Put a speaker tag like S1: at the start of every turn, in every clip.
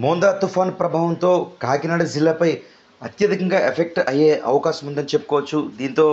S1: మోందా తుఫాన్ ప్రభావంతో కాకినాడ జిల్లాపై అత్యధికంగా ఎఫెక్ట్ అయ్యే అవకాశం ఉందని చెప్పుకోవచ్చు. దీంతో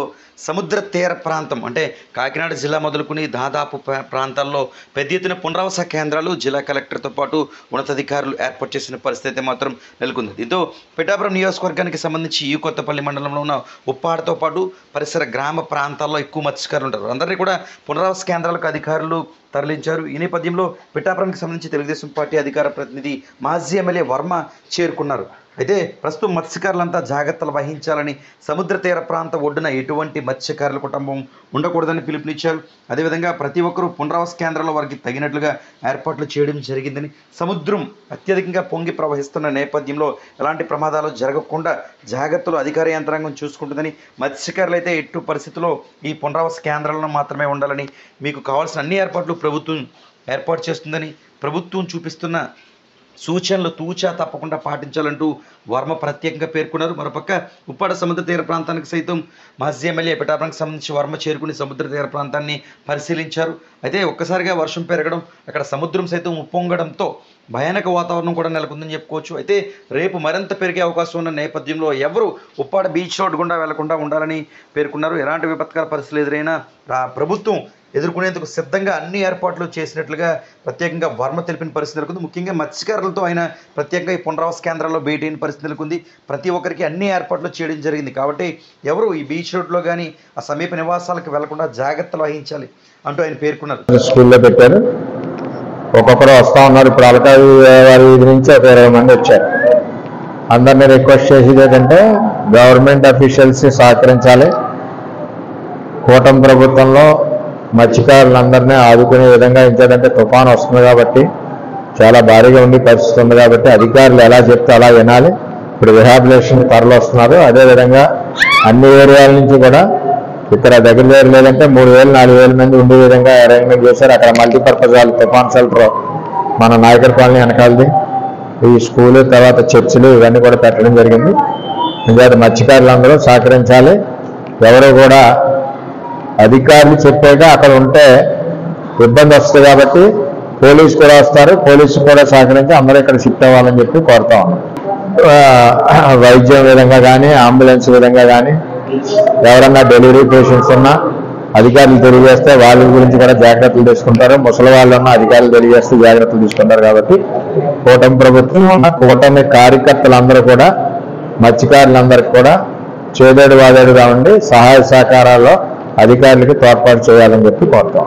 S1: సముద్ర తీర ప్రాంతం అంటే కాకినాడ జిల్లా మొదలుకొని దాదాపు ప్రాంతాల్లో పెద్ద ఎత్తున పునరావాస కేంద్రాలు జిల్లా కలెక్టర్తో పాటు ఉన్నతాధికారులు ఏర్పాటు చేసిన పరిస్థితి మాత్రం నెలకొంది. దీంతో పిఠాపురం నియోజకవర్గానికి సంబంధించి ఈ కొత్తపల్లి మండలంలో ఉన్న ఉప్పాడతో పాటు పరిసర గ్రామ ప్రాంతాల్లో ఎక్కువ మత్స్యకారులు ఉంటారు. అందరినీ కూడా పునరావాస కేంద్రాలకు అధికారులు తరలించారు. ఈ నేపథ్యంలో పిఠాపురంకి సంబంధించి తెలుగుదేశం పార్టీ అధికార ప్రతినిధి మాజీ ఎమ్మెల్యే వర్మ చేరుకున్నారు. అయితే ప్రస్తుతం మత్స్యకారులంతా జాగ్రత్తలు వహించాలని, సముద్ర తీర ప్రాంత ఒడ్డున ఎటువంటి మత్స్యకారుల కుటుంబం ఉండకూడదని పిలుపునిచ్చారు. అదేవిధంగా ప్రతి ఒక్కరూ పునరావాస కేంద్రాల్లో వారికి తగినట్లుగా ఏర్పాట్లు చేయడం జరిగిందని, సముద్రం అత్యధికంగా పొంగి ప్రవహిస్తున్న నేపథ్యంలో ఎలాంటి ప్రమాదాలు జరగకుండా జాగ్రత్తలు అధికార యంత్రాంగం చూసుకుంటుందని, మత్స్యకారులు అయితే ఎట్టి పరిస్థితుల్లో ఈ పునరావాస కేంద్రాలను మాత్రమే ఉండాలని, మీకు కావాల్సిన అన్ని ఏర్పాట్లు ప్రభుత్వం ఏర్పాటు చేస్తుందని, ప్రభుత్వం చూపిస్తున్న సూచనలు తూచా తప్పకుండా పాటించాలంటూ వర్మ ప్రత్యేకంగా పేర్కొన్నారు. మరోపక్క ఉప్పాడ సముద్ర తీర ప్రాంతానికి సైతం మాజీ ఎమ్మెల్యే పిఠాపురంకి సంబంధించి వర్మ చేరుకుని సముద్ర తీర ప్రాంతాన్ని పరిశీలించారు. అయితే ఒక్కసారిగా వర్షం పెరగడం, అక్కడ సముద్రం సైతం ఉప్పొంగడంతో భయానక వాతావరణం కూడా నెలకొందని చెప్పుకోవచ్చు. అయితే రేపు మరింత పెరిగే అవకాశం ఉన్న నేపథ్యంలో ఎవరు ఉప్పాడ బీచ్ రోడ్ గుండా వెళ్లకుండా ఉండాలని పేర్కొన్నారు. ఎలాంటి విపత్కర పరిస్థితులు ఎదురైనా ప్రభుత్వం ఎదుర్కొనేందుకు సిద్ధంగా అన్ని ఏర్పాట్లు చేసినట్లుగా ప్రత్యేకంగా వర్మ తెలిపిన పరిస్థితి నెలకొంది. ముఖ్యంగా మత్స్యకారులతో ఆయన ప్రత్యేకంగా ఈ పునరావాస కేంద్రాల్లో భేటీ అయిన పరిస్థితి నెలకొంది. ప్రతి ఒక్కరికి అన్ని ఏర్పాట్లు చేయడం జరిగింది. కాబట్టి ఎవరు ఈ బీచ్ రోడ్లో కానీ ఆ సమీప నివాసాలకు వెళ్లకుండా జాగ్రత్తలు వహించాలి అంటూ ఆయన పేర్కొన్నారు.
S2: స్కూల్లో పెట్టారు, ఒక్కొక్కరు వస్తూ ఉన్నారు. ఇప్పుడు అలకాయి వారి వీధి నుంచి ఒక 20 మంది వచ్చారు. అందరినీ రిక్వెస్ట్ చేసేది ఏంటంటే గవర్నమెంట్ అఫీషియల్స్ సహకరించాలి. కూటమి ప్రభుత్వంలో మత్స్యకారులందరినీ ఆదుకునే విధంగా ఏంటంటే తుఫాను వస్తుంది కాబట్టి, చాలా భారీగా ఉండే పరిస్థితి ఉంది కాబట్టి అధికారులు ఎలా చెప్తే అలా వినాలి. ఇప్పుడు రిహాబిలేషన్ తరలి వస్తున్నారు. అదేవిధంగా అన్ని ఏరియాల నుంచి కూడా ఇక్కడ దగ్గర లేదంటే 3,000-4,000 మంది ఉండే విధంగా అరేంజ్మెంట్ చేశారు. అక్కడ మల్టీపర్పస్ హాల్, తుఫాన్ షెల్టర్ మన నాయకర్ కాలనీ వెనకాలది, ఈ స్కూలు, తర్వాత చర్చిలు ఇవన్నీ కూడా పెట్టడం జరిగింది. ఇంకా మత్స్యకారులందరూ సహకరించాలి. ఎవరు కూడా అధికారులు చెప్పాక అక్కడ ఉంటే ఇబ్బంది వస్తుంది కాబట్టి పోలీసు కూడా వస్తారు. పోలీసు కూడా సహకరించి అందరూ ఇక్కడ షిఫ్ట్ అవ్వాలని చెప్పి కోరుతా ఉన్నాం. వైద్యం విధంగా కానీ, అంబులెన్స్ విధంగా కానీ ఎవరన్నా డెలివరీ పేషెంట్స్ ఉన్నా అధికారులు తెలియజేస్తే వాళ్ళ గురించి కూడా జాగ్రత్తలు తీసుకుంటారు. ముసలి వాళ్ళు ఉన్న అధికారులు తెలియజేస్తే జాగ్రత్తలు తీసుకుంటారు. కాబట్టి కూటమి ప్రభుత్వం, కూటమి కార్యకర్తలందరూ కూడా మత్స్యకారులందరికీ కూడా చేదోడు వాదోడుగా ఉండి సహాయ సహకారాల్లో అధికారులకి తోడ్పాటు చేయాలని చెప్పి కోరుతాం.